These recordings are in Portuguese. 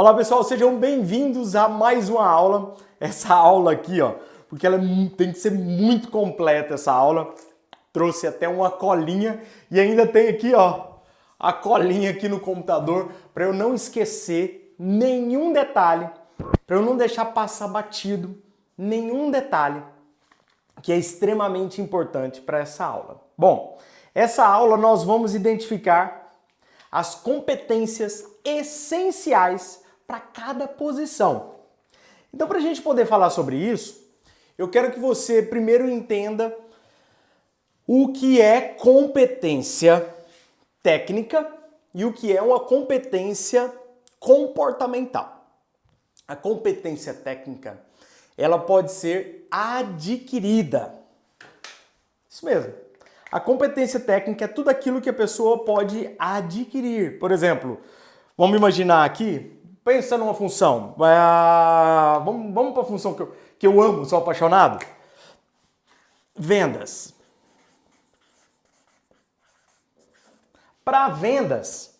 Olá pessoal, sejam bem-vindos a mais uma aula. Essa aula aqui, ó, porque ela tem que ser muito completa essa aula. Trouxe até uma colinha e ainda tem aqui, ó, a colinha aqui no computador para eu não esquecer nenhum detalhe, para eu não deixar passar batido nenhum detalhe que é extremamente importante para essa aula. Bom, essa aula nós vamos identificar as competências essenciais para cada posição. Então, para a gente poder falar sobre isso, eu quero que você primeiro entenda o que é competência técnica e o que é uma competência comportamental. A competência técnica, ela pode ser adquirida. Isso mesmo. A competência técnica é tudo aquilo que a pessoa pode adquirir. Por exemplo, vamos imaginar aqui, pensa numa função. Vamos para a função que eu amo, sou apaixonado. Vendas. Para vendas,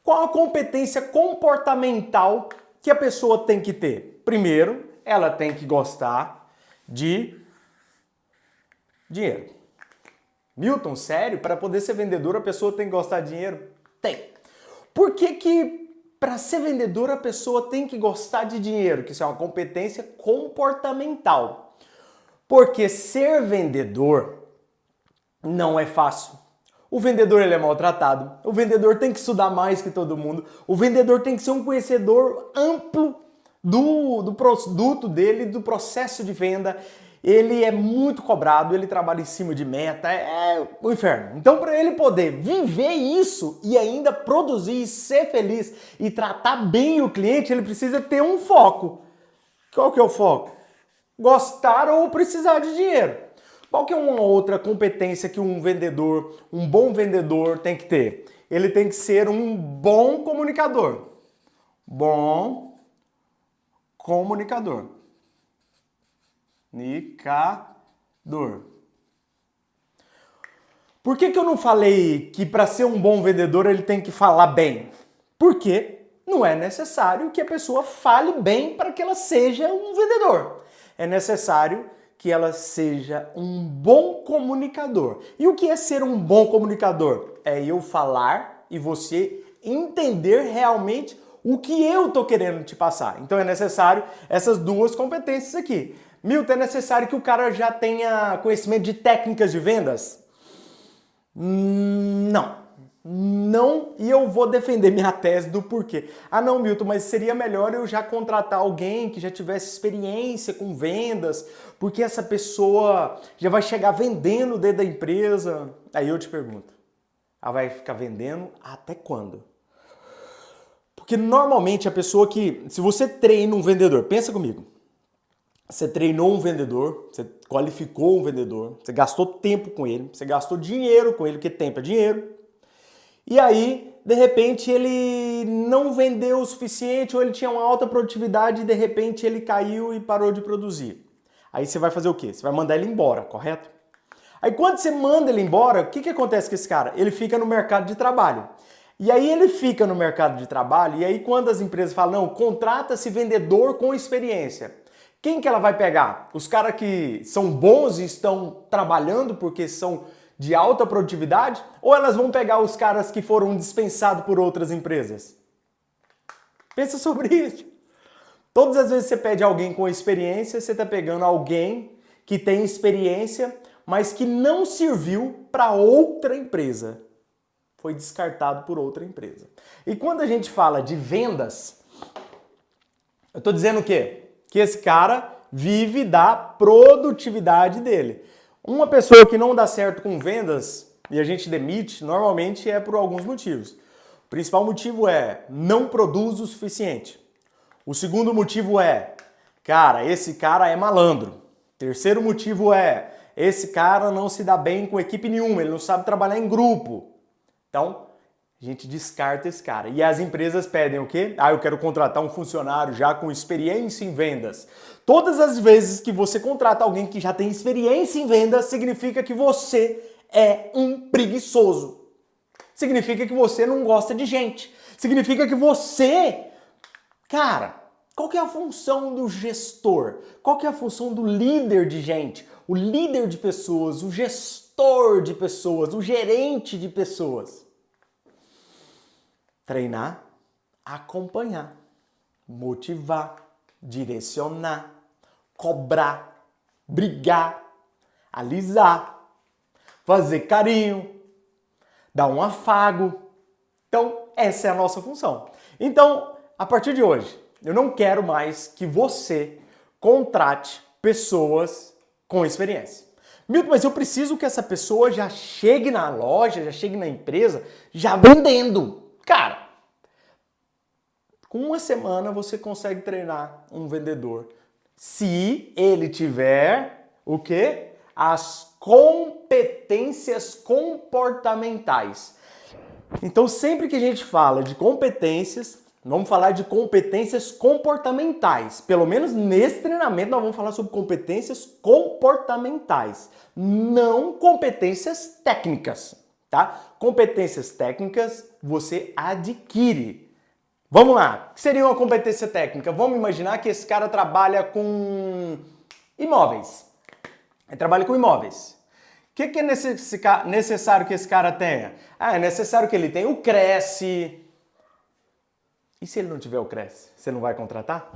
qual a competência comportamental que a pessoa tem que ter? Primeiro, ela tem que gostar de dinheiro. Milton, sério? Para poder ser vendedor, a pessoa tem que gostar de dinheiro? Tem. Por que para ser vendedor a pessoa tem que gostar de dinheiro? Que isso é uma competência comportamental. Porque ser vendedor não é fácil. O vendedor ele é maltratado, o vendedor tem que estudar mais que todo mundo, o vendedor tem que ser um conhecedor amplo do produto dele, do processo de venda. Ele é muito cobrado, ele trabalha em cima de meta, é o inferno. Então, para ele poder viver isso e ainda produzir, ser feliz e tratar bem o cliente, ele precisa ter um foco. Qual que é o foco? Gostar ou precisar de dinheiro. Qual que é uma outra competência que um vendedor, um bom vendedor tem que ter? Ele tem que ser um bom comunicador. Bom comunicador. Por que eu não falei que para ser um bom vendedor ele tem que falar bem? Porque não é necessário que a pessoa fale bem para que ela seja um vendedor. É necessário que ela seja um bom comunicador. E o que é ser um bom comunicador? É eu falar e você entender realmente o que eu tô querendo te passar. Então é necessário essas duas competências aqui. Milton, é necessário que o cara já tenha conhecimento de técnicas de vendas? Não. Não, e eu vou defender minha tese do porquê. Ah não, Milton, mas seria melhor eu já contratar alguém que já tivesse experiência com vendas, porque essa pessoa já vai chegar vendendo dentro da empresa. Aí eu te pergunto, ela vai ficar vendendo até quando? Porque normalmente a pessoa que, se você treina um vendedor, pensa comigo, você treinou um vendedor, você qualificou um vendedor, você gastou tempo com ele, você gastou dinheiro com ele, porque tempo é dinheiro. E aí, de repente, ele não vendeu o suficiente ou ele tinha uma alta produtividade e de repente ele caiu e parou de produzir. Aí você vai fazer o quê? Você vai mandar ele embora, correto? Aí quando você manda ele embora, o que acontece com esse cara? Ele fica no mercado de trabalho. E aí ele fica no mercado de trabalho e aí quando as empresas falam, não, contrata-se vendedor com experiência. Quem que ela vai pegar? Os caras que são bons e estão trabalhando porque são de alta produtividade, ou elas vão pegar os caras que foram dispensados por outras empresas? Pensa sobre isso. Todas as vezes que você pede alguém com experiência, você está pegando alguém que tem experiência, mas que não serviu para outra empresa. Foi descartado por outra empresa. E quando a gente fala de vendas, eu estou dizendo o quê? Que esse cara vive da produtividade dele. Uma pessoa que não dá certo com vendas e a gente demite, normalmente é por alguns motivos. O principal motivo é não produz o suficiente. O segundo motivo é, cara, esse cara é malandro. Terceiro motivo é, esse cara não se dá bem com equipe nenhuma, ele não sabe trabalhar em grupo. Então, a gente descarta esse cara. E as empresas pedem o quê? Ah, eu quero contratar um funcionário já com experiência em vendas. Todas as vezes que você contrata alguém que já tem experiência em vendas, significa que você é um preguiçoso. Significa que você não gosta de gente. Significa que você Cara, qual que é a função do gestor? Qual que é a função do líder de gente? O líder de pessoas, o gestor de pessoas, o gerente de pessoas? Treinar, acompanhar, motivar, direcionar, cobrar, brigar, alisar, fazer carinho, dar um afago. Então, essa é a nossa função. Então, a partir de hoje, eu não quero mais que você contrate pessoas com experiência. Milton, mas eu preciso que essa pessoa já chegue na loja, já chegue na empresa, já vendendo. Cara, com uma semana você consegue treinar um vendedor. Se ele tiver o quê? As competências comportamentais. Então, sempre que a gente fala de competências, vamos falar de competências comportamentais. Pelo menos nesse treinamento nós vamos falar sobre competências comportamentais, não competências técnicas, tá? Competências técnicas você adquire. Vamos lá. O que seria uma competência técnica? Vamos imaginar que esse cara trabalha com imóveis. Ele trabalha com imóveis. O que é necessário que esse cara tenha? É necessário que ele tenha o Cresce. E se ele não tiver o Cresce? Você não vai contratar?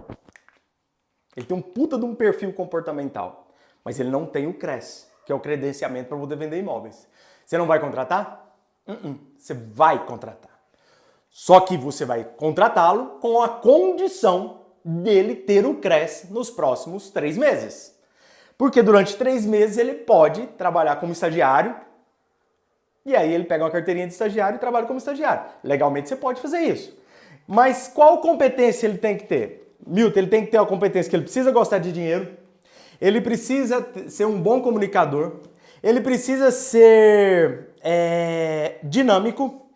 Ele tem um puta de um perfil comportamental, mas ele não tem o Cresce, que é o credenciamento para poder vender imóveis. Você não vai contratar? Você vai contratar. Só que você vai contratá-lo com a condição dele ter o Cresce nos próximos 3 meses. Porque durante 3 meses ele pode trabalhar como estagiário e aí ele pega uma carteirinha de estagiário e trabalha como estagiário. Legalmente você pode fazer isso. Mas qual competência ele tem que ter? Milton, ele tem que ter a competência que ele precisa gostar de dinheiro, ele precisa ser um bom comunicador, ele precisa ser dinâmico,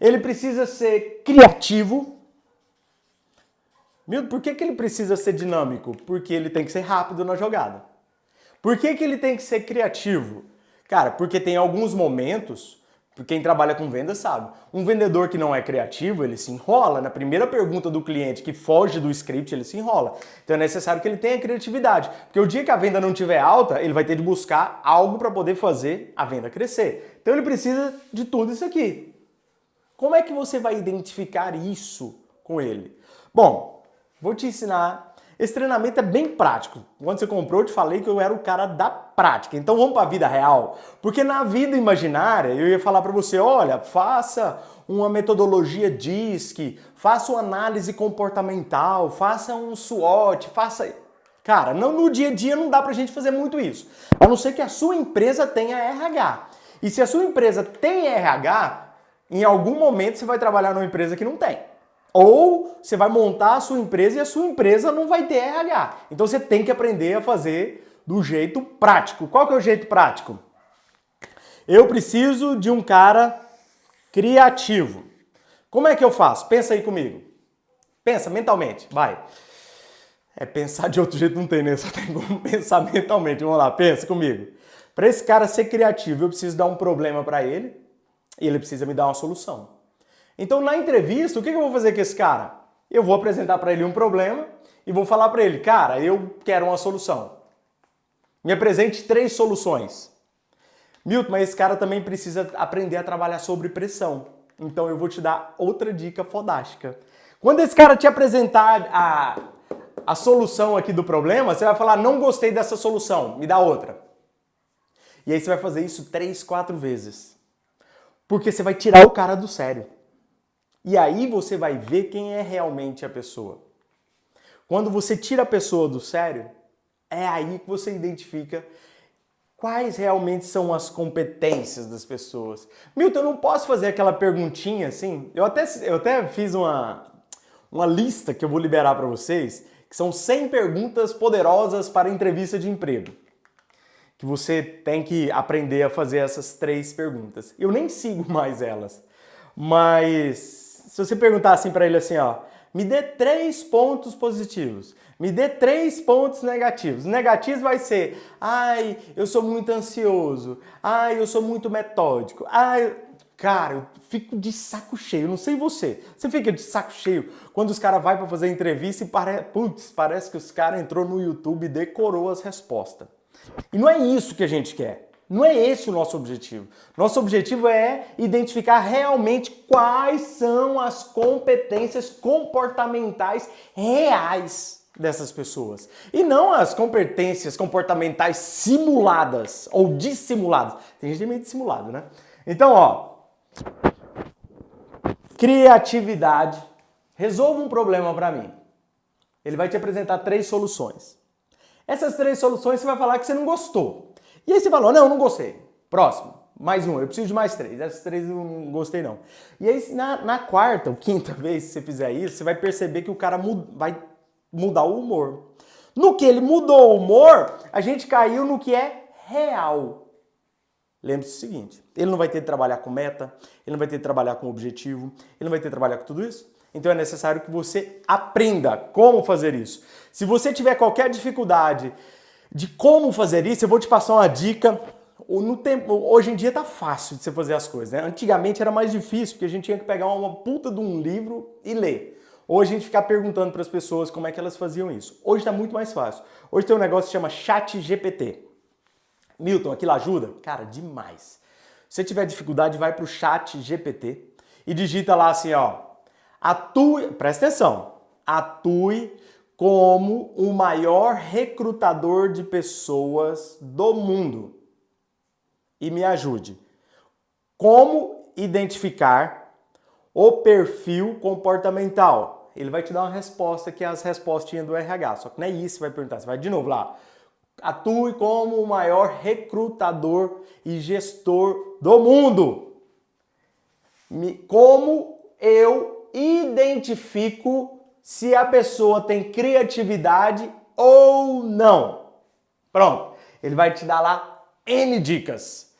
ele precisa ser criativo. Milton, por que ele precisa ser dinâmico? Porque ele tem que ser rápido na jogada. Por que ele tem que ser criativo? Cara, porque tem alguns momentos, quem trabalha com venda sabe, um vendedor que não é criativo, ele se enrola. Na primeira pergunta do cliente que foge do script, ele se enrola. Então é necessário que ele tenha criatividade. Porque o dia que a venda não estiver alta, ele vai ter de buscar algo para poder fazer a venda crescer. Então ele precisa de tudo isso aqui. Como é que você vai identificar isso com ele? Bom, vou te ensinar. Esse treinamento é bem prático. Quando você comprou, eu te falei que eu era o cara da prática. Então vamos para a vida real. Porque na vida imaginária, eu ia falar para você, olha, faça uma metodologia DISC, faça uma análise comportamental, faça um SWOT, faça... Cara, no dia a dia não dá pra gente fazer muito isso. A não ser que a sua empresa tenha RH. E se a sua empresa tem RH, em algum momento você vai trabalhar numa empresa que não tem. Ou você vai montar a sua empresa e a sua empresa não vai ter RH. Então você tem que aprender a fazer do jeito prático. Qual que é o jeito prático? Eu preciso de um cara criativo. Como é que eu faço? Pensa aí comigo. Pensa mentalmente, vai. Pensar de outro jeito não tem, né? Só tem como pensar mentalmente. Vamos lá, pensa comigo. Para esse cara ser criativo, eu preciso dar um problema para ele e ele precisa me dar uma solução. Então, na entrevista, o que eu vou fazer com esse cara? Eu vou apresentar para ele um problema e vou falar para ele, cara, eu quero uma solução. Me apresente 3 soluções. Milton, mas esse cara também precisa aprender a trabalhar sob pressão. Então, eu vou te dar outra dica fodástica. Quando esse cara te apresentar a solução aqui do problema, você vai falar, não gostei dessa solução, me dá outra. E aí você vai fazer isso 3, 4 vezes. Porque você vai tirar o cara do sério. E aí você vai ver quem é realmente a pessoa. Quando você tira a pessoa do sério, é aí que você identifica quais realmente são as competências das pessoas. Milton, eu não posso fazer aquela perguntinha assim? Eu até fiz uma lista que eu vou liberar para vocês, que são 100 perguntas poderosas para entrevista de emprego. Que você tem que aprender a fazer essas 3 perguntas. Eu nem sigo mais elas, mas... Se você perguntar assim para ele assim, ó, me dê 3 pontos positivos, me dê 3 pontos negativos. Negativo vai ser, ai, eu sou muito ansioso, ai, eu sou muito metódico, ai... Cara, eu fico de saco cheio, não sei você. Você fica de saco cheio quando os caras vão para fazer entrevista e parece que os caras entrou no YouTube e decorou as respostas. E não é isso que a gente quer. Não é esse o nosso objetivo. Nosso objetivo é identificar realmente quais são as competências comportamentais reais dessas pessoas. E não as competências comportamentais simuladas ou dissimuladas. Tem gente meio dissimulado, né? Então, ó, criatividade. Resolva um problema para mim. Ele vai te apresentar 3 soluções. Essas 3 soluções você vai falar que você não gostou. E aí você falou, não gostei. Próximo, mais um, eu preciso de mais 3. Essas 3 eu não gostei não. E aí na quarta ou quinta vez que você fizer isso, você vai perceber que o cara vai mudar o humor. No que ele mudou o humor, a gente caiu no que é real. Lembre-se o seguinte, ele não vai ter que trabalhar com meta, ele não vai ter que trabalhar com objetivo, ele não vai ter que trabalhar com tudo isso. Então é necessário que você aprenda como fazer isso. Se você tiver qualquer dificuldade de como fazer isso, eu vou te passar uma dica. Hoje em dia tá fácil de você fazer as coisas, né? Antigamente era mais difícil, porque a gente tinha que pegar uma puta de um livro e ler. Hoje a gente fica perguntando para as pessoas como é que elas faziam isso. Hoje está muito mais fácil. Hoje tem um negócio que chama ChatGPT. Milton, aquilo ajuda? Cara, demais. Se você tiver dificuldade, vai para o ChatGPT e digita lá assim, ó. Presta atenção, atue como o maior recrutador de pessoas do mundo. E me ajude. Como identificar o perfil comportamental? Ele vai te dar uma resposta que é as respostinhas do RH. Só que não é isso que vai perguntar. Você vai de novo lá. Atue como o maior recrutador e gestor do mundo. Como eu identifico se a pessoa tem criatividade ou não. Pronto. Ele vai te dar lá N dicas.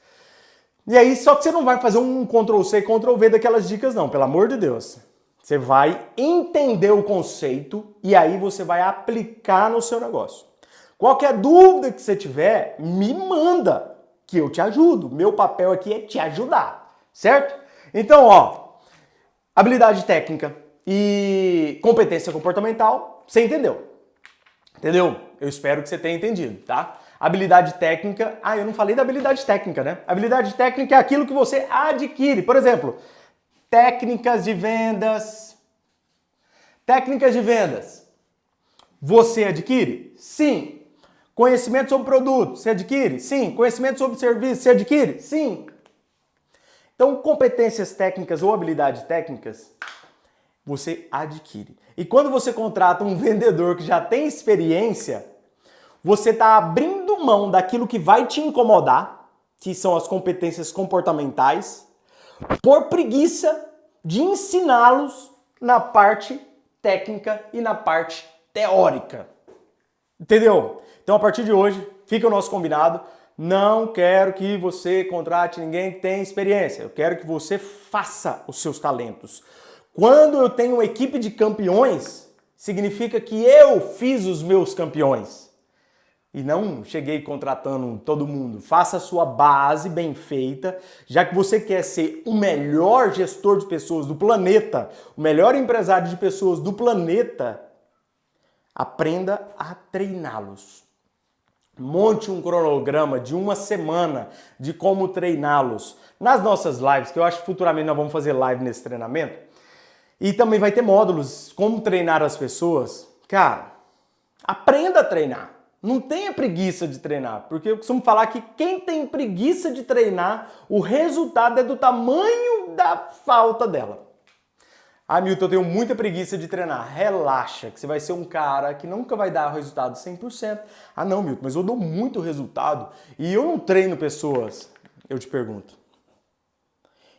E aí, só que você não vai fazer um Ctrl+C, Ctrl+V daquelas dicas não, pelo amor de Deus. Você vai entender o conceito e aí você vai aplicar no seu negócio. Qualquer dúvida que você tiver, me manda, que eu te ajudo. Meu papel aqui é te ajudar, certo? Então, ó, habilidade técnica e competência comportamental, você entendeu? Entendeu? Eu espero que você tenha entendido, tá? Habilidade técnica, eu não falei da habilidade técnica, né? Habilidade técnica é aquilo que você adquire. Por exemplo, técnicas de vendas. Técnicas de vendas. Você adquire? Sim. Conhecimento sobre produto, você adquire? Sim. Conhecimento sobre serviço, você adquire? Sim. Então, competências técnicas ou habilidades técnicas, você adquire. E quando você contrata um vendedor que já tem experiência, você está abrindo mão daquilo que vai te incomodar, que são as competências comportamentais, por preguiça de ensiná-los na parte técnica e na parte teórica. Entendeu? Então, a partir de hoje, fica o nosso combinado. Não quero que você contrate ninguém que tenha experiência. Eu quero que você faça os seus talentos. Quando eu tenho uma equipe de campeões, significa que eu fiz os meus campeões. E não cheguei contratando todo mundo. Faça a sua base bem feita, já que você quer ser o melhor gestor de pessoas do planeta, o melhor empresário de pessoas do planeta, aprenda a treiná-los. Monte um cronograma de uma semana de como treiná-los. Nas nossas lives, que eu acho que futuramente nós vamos fazer live nesse treinamento, e também vai ter módulos, como treinar as pessoas. Cara, aprenda a treinar. Não tenha preguiça de treinar, porque eu costumo falar que quem tem preguiça de treinar, o resultado é do tamanho da falta dela. Milton, eu tenho muita preguiça de treinar. Relaxa, que você vai ser um cara que nunca vai dar o resultado 100%. Não, Milton, mas eu dou muito resultado e eu não treino pessoas. Eu te pergunto,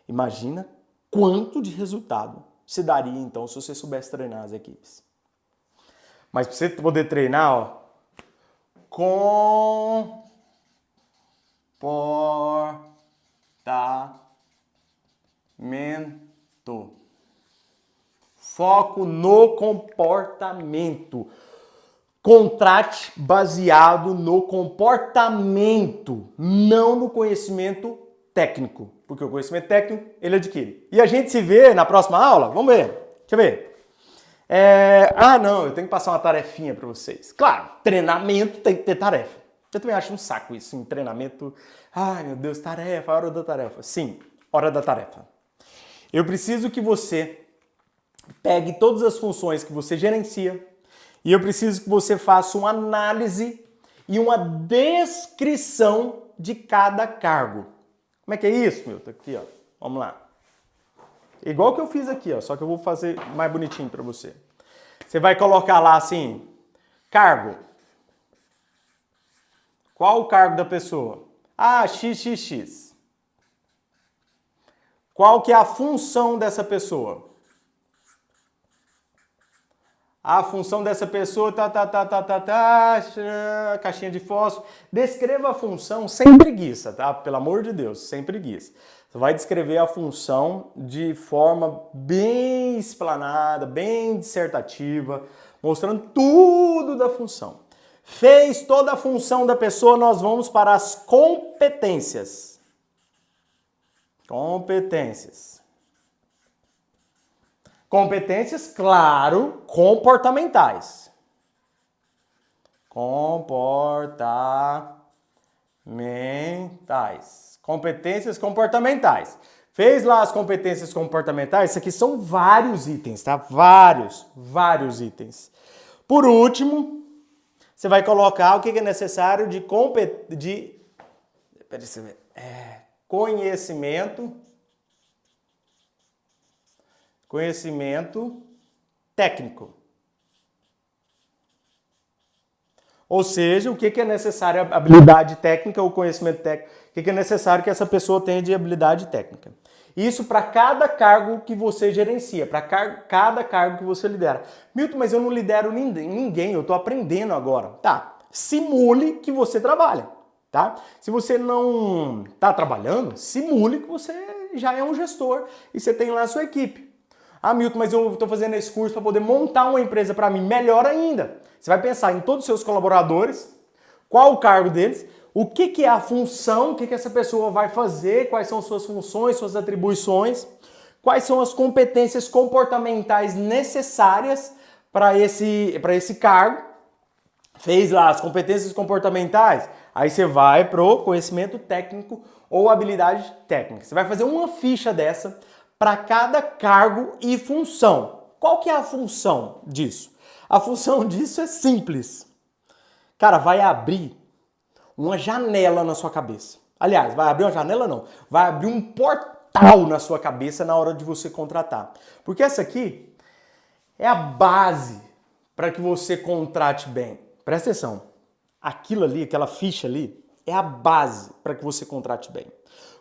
imagina quanto de resultado se daria, então, se você soubesse treinar as equipes. Mas para você poder treinar, comportamento. Foco no comportamento. Contrate baseado no comportamento, não no conhecimento técnico, porque o conhecimento técnico ele adquire. E a gente se vê na próxima aula? Vamos ver. Deixa eu ver. Não, eu tenho que passar uma tarefinha para vocês. Claro, treinamento tem que ter tarefa. Eu também acho um saco isso, em treinamento. Ai, meu Deus, tarefa, hora da tarefa. Sim, hora da tarefa. Eu preciso que você pegue todas as funções que você gerencia e eu preciso que você faça uma análise e uma descrição de cada cargo. Como é que é isso, Milton? Aqui, ó. Vamos lá. Igual que eu fiz aqui, ó, só que eu vou fazer mais bonitinho para você. Você vai colocar lá assim, cargo. Qual o cargo da pessoa? XXX. Qual que é a função dessa pessoa? A função dessa pessoa, caixinha de fósforo. Descreva a função sem preguiça, tá? Pelo amor de Deus, sem preguiça. Você vai descrever a função de forma bem explanada, bem dissertativa, mostrando tudo da função. Fez toda a função da pessoa, nós vamos para as competências. Competências. Competências, claro, comportamentais. Comportamentais. Competências comportamentais. Fez lá as competências comportamentais, isso aqui são vários itens, tá? Vários itens. Por último, você vai colocar o que é necessário de conhecimento técnico. Ou seja, o que é necessário, habilidade técnica ou conhecimento técnico, o que é necessário que essa pessoa tenha de habilidade técnica. Isso para cada cargo que você gerencia, para cada cargo que você lidera. Milton, mas eu não lidero ninguém, eu estou aprendendo agora. Tá, simule que você trabalha, tá? Se você não está trabalhando, simule que você já é um gestor e você tem lá a sua equipe. Milton, mas eu estou fazendo esse curso para poder montar uma empresa para mim. Melhor ainda. Você vai pensar em todos os seus colaboradores, qual o cargo deles, o que é a função, o que essa pessoa vai fazer, quais são suas funções, suas atribuições, quais são as competências comportamentais necessárias para esse cargo. Fez lá as competências comportamentais, aí você vai pro conhecimento técnico ou habilidade técnica. Você vai fazer uma ficha dessa para cada cargo e função. Qual que é a função disso? A função disso é simples. Cara, vai abrir uma janela na sua cabeça. Aliás, vai abrir uma janela não, vai abrir um portal na sua cabeça na hora de você contratar. Porque essa aqui é a base para que você contrate bem. Presta atenção. Aquilo ali, aquela ficha ali, é a base para que você contrate bem.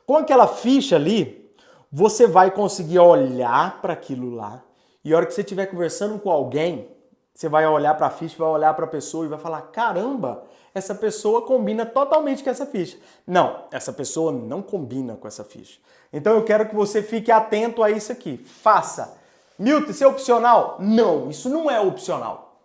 Com aquela ficha ali, você vai conseguir olhar para aquilo lá e a hora que você estiver conversando com alguém, você vai olhar para a ficha, vai olhar para a pessoa e vai falar, caramba, essa pessoa combina totalmente com essa ficha. Não, essa pessoa não combina com essa ficha. Então eu quero que você fique atento a isso aqui. Faça. Milton, isso é opcional? Não, isso não é opcional.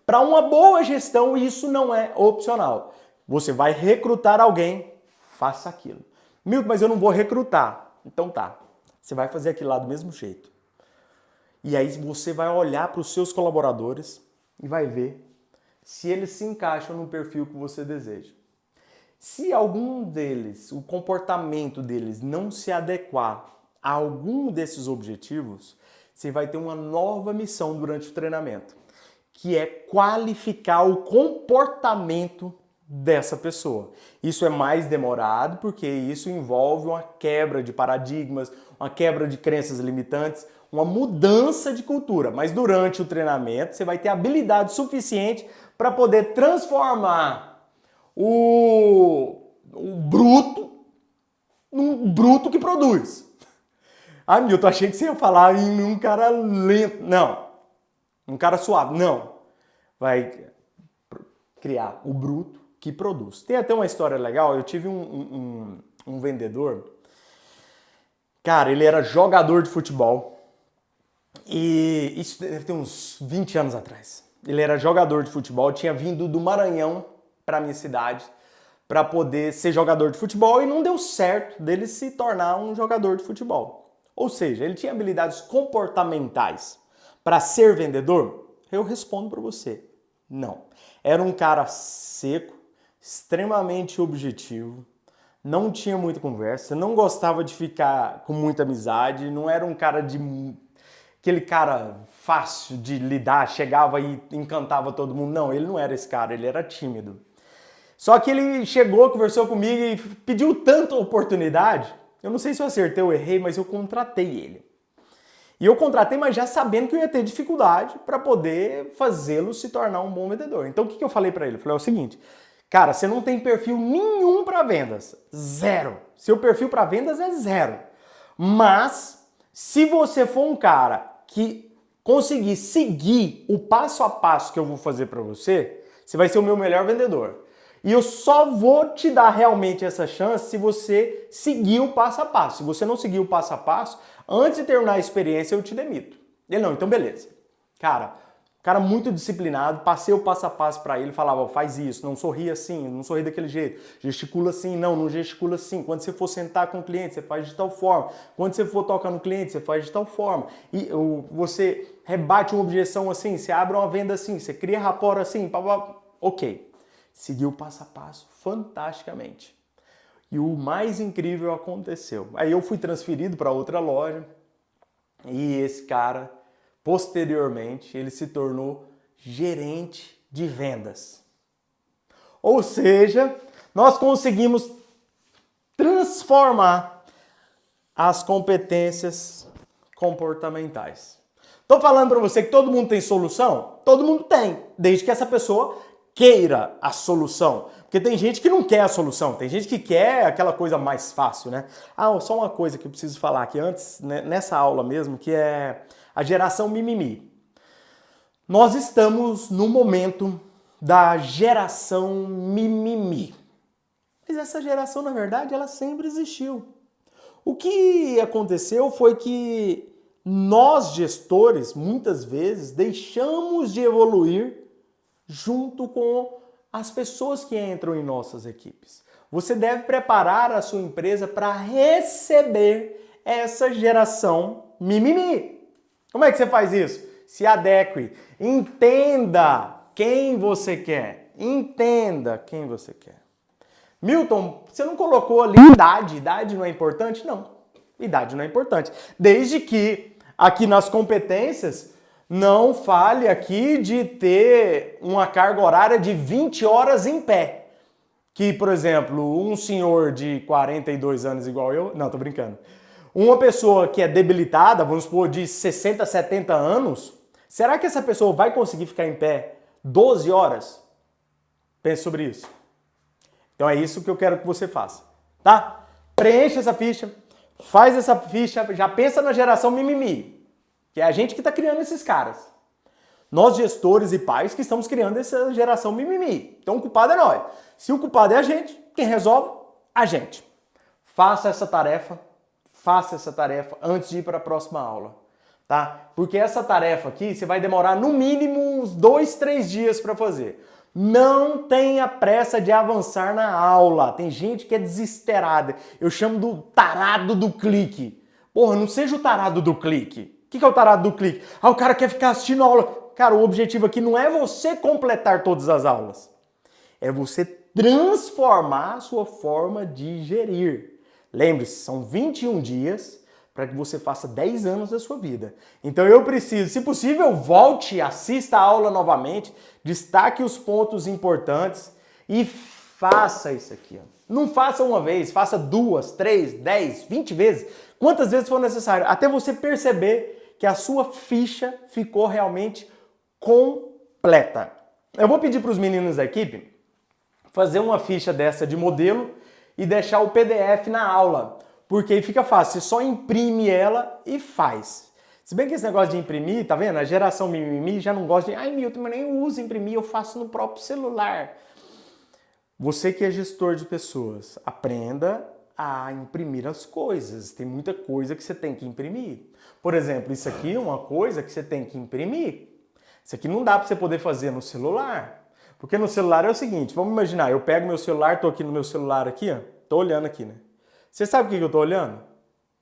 Para uma boa gestão, isso não é opcional. Você vai recrutar alguém, faça aquilo. Milton, mas eu não vou recrutar. Então tá, você vai fazer aquilo lá do mesmo jeito. E aí você vai olhar para os seus colaboradores e vai ver se eles se encaixam no perfil que você deseja. Se algum deles, o comportamento deles não se adequar a algum desses objetivos, você vai ter uma nova missão durante o treinamento, que é qualificar o comportamento dessa pessoa. Isso é mais demorado porque isso envolve uma quebra de paradigmas, uma quebra de crenças limitantes, uma mudança de cultura. Mas durante o treinamento você vai ter habilidade suficiente para poder transformar o bruto num bruto que produz. Milton, achei que você ia falar em um cara lento. Não. Um cara suave. Não. Vai criar o bruto que produz. Tem até uma história legal, eu tive um vendedor, cara, ele era jogador de futebol, e isso deve ter uns 20 anos atrás. Ele era jogador de futebol, tinha vindo do Maranhão para minha cidade para poder ser jogador de futebol e não deu certo dele se tornar um jogador de futebol. Ou seja, ele tinha habilidades comportamentais para ser vendedor? Eu respondo para você, não. Era um cara seco, extremamente objetivo, não tinha muita conversa, não gostava de ficar com muita amizade, não era um cara aquele cara fácil de lidar, chegava e encantava todo mundo. Não, ele não era esse cara, ele era tímido. Só que ele chegou, conversou comigo e pediu tanta oportunidade, eu não sei se eu acertei ou errei, mas eu contratei ele. E eu contratei, mas já sabendo que eu ia ter dificuldade para poder fazê-lo se tornar um bom vendedor. Então o que eu falei para ele? Eu falei, é o seguinte, cara, você não tem perfil nenhum para vendas, zero. Seu perfil para vendas é zero. Mas se você for um cara que conseguir seguir o passo a passo que eu vou fazer para você, você vai ser o meu melhor vendedor. E eu só vou te dar realmente essa chance se você seguir o passo a passo. Se você não seguir o passo a passo, antes de terminar a experiência eu te demito. Ele não, então beleza. Cara muito disciplinado, passei o passo a passo para ele, falava, faz isso, não sorri assim, não sorri daquele jeito, gesticula assim, não gesticula assim. Quando você for sentar com o cliente, você faz de tal forma. Quando você for tocar no cliente, você faz de tal forma. E você rebate uma objeção assim, você abre uma venda assim, você cria rapport assim, ok. Seguiu o passo a passo fantasticamente. E o mais incrível aconteceu. Aí eu fui transferido para outra loja e esse cara, posteriormente, ele se tornou gerente de vendas. Ou seja, nós conseguimos transformar as competências comportamentais. Estou falando para você que todo mundo tem solução? Todo mundo tem, desde que essa pessoa queira a solução. Porque tem gente que não quer a solução, tem gente que quer aquela coisa mais fácil, né? Só uma coisa que eu preciso falar aqui antes, né, nessa aula mesmo, que é a geração mimimi. Nós estamos no momento da geração mimimi. Mas essa geração, na verdade, ela sempre existiu. O que aconteceu foi que nós, gestores, muitas vezes, deixamos de evoluir junto com as pessoas que entram em nossas equipes. Você deve preparar a sua empresa para receber essa geração mimimi. Como é que você faz isso? Se adeque, entenda quem você quer. Entenda quem você quer. Milton, você não colocou ali idade. Idade não é importante? Não. Idade não é importante. Desde que aqui nas competências não fale aqui de ter uma carga horária de 20 horas em pé. Que, por exemplo, um senhor de 42 anos igual eu... Não, tô brincando. Uma pessoa que é debilitada, vamos supor, de 60, 70 anos, será que essa pessoa vai conseguir ficar em pé 12 horas? Pense sobre isso. Então é isso que eu quero que você faça, tá? Preencha essa ficha, faz essa ficha, já pensa na geração mimimi. Que é a gente que está criando esses caras. Nós, gestores e pais, que estamos criando essa geração mimimi. Então o culpado é nós. Se o culpado é a gente, quem resolve? A gente. Faça essa tarefa antes de ir para a próxima aula. Tá? Porque essa tarefa aqui, você vai demorar no mínimo uns 2, 3 dias para fazer. Não tenha pressa de avançar na aula. Tem gente que é desesperada. Eu chamo do tarado do clique. Porra, não seja o tarado do clique. O que é o tarado do clique? O cara quer ficar assistindo a aula. Cara, o objetivo aqui não é você completar todas as aulas. É você transformar a sua forma de gerir. Lembre-se, são 21 dias para que você faça 10 anos da sua vida. Então eu preciso, se possível, volte, assista a aula novamente, destaque os pontos importantes e faça isso aqui. Não faça uma vez, faça 2, 3, 10, 20 vezes, quantas vezes for necessário, até você perceber que a sua ficha ficou realmente completa. Eu vou pedir para os meninos da equipe fazer uma ficha dessa de modelo e deixar o PDF na aula, porque aí fica fácil, você só imprime ela e faz. Se bem que esse negócio de imprimir, tá vendo? A geração mimimi já não gosta de, Milton, mas nem uso imprimir, eu faço no próprio celular. Você que é gestor de pessoas, aprenda a imprimir as coisas. Tem muita coisa que você tem que imprimir. Por exemplo, isso aqui é uma coisa que você tem que imprimir. Isso aqui não dá para você poder fazer no celular. Porque no celular é o seguinte, vamos imaginar, eu pego meu celular, tô aqui no meu celular aqui, ó, tô olhando aqui, né? Você sabe o que eu tô olhando?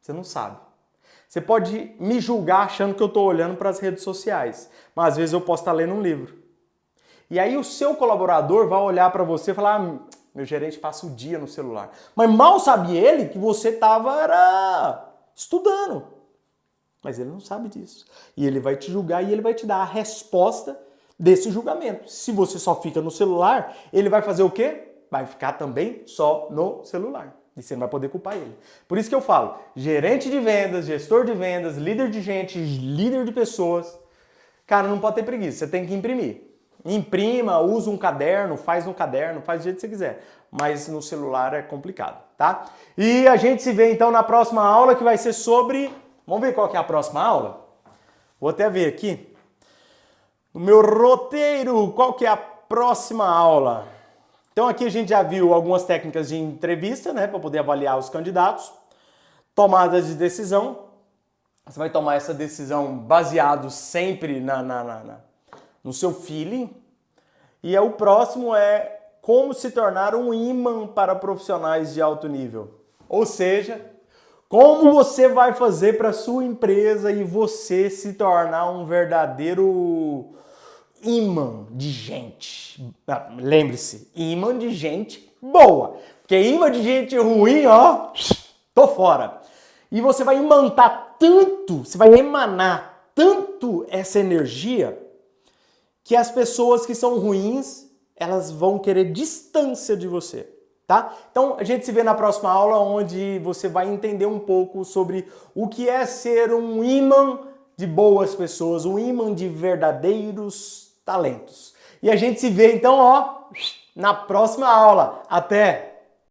Você não sabe. Você pode me julgar achando que eu tô olhando para as redes sociais, mas às vezes eu posso estar lendo um livro. E aí o seu colaborador vai olhar para você e falar, meu gerente passa o dia no celular. Mas mal sabe ele que você estava estudando. Mas ele não sabe disso. E ele vai te julgar e ele vai te dar a resposta desse julgamento. Se você só fica no celular, ele vai fazer o quê? Vai ficar também só no celular. E você não vai poder culpar ele. Por isso que eu falo, gerente de vendas, gestor de vendas, líder de gente, líder de pessoas, cara, não pode ter preguiça, você tem que imprimir. Imprima, usa um caderno, faz no caderno, faz do jeito que você quiser. Mas no celular é complicado, tá? E a gente se vê então na próxima aula, que vai ser sobre... Vamos ver qual que é a próxima aula? Vou até ver aqui. No meu roteiro, qual que é a próxima aula? Então aqui a gente já viu algumas técnicas de entrevista, né? Para poder avaliar os candidatos. Tomada de decisão. Você vai tomar essa decisão baseado sempre no seu feeling. E o próximo é como se tornar um imã para profissionais de alto nível. Ou seja, como você vai fazer para sua empresa e você se tornar um verdadeiro imã de gente. Lembre-se, imã de gente boa. Porque imã de gente ruim, ó, tô fora. E você vai imantar tanto, você vai emanar tanto essa energia que as pessoas que são ruins, elas vão querer distância de você, tá? Então, a gente se vê na próxima aula, onde você vai entender um pouco sobre o que é ser um imã de boas pessoas, um imã de verdadeiros talentos. E a gente se vê, então, ó, na próxima aula. Até!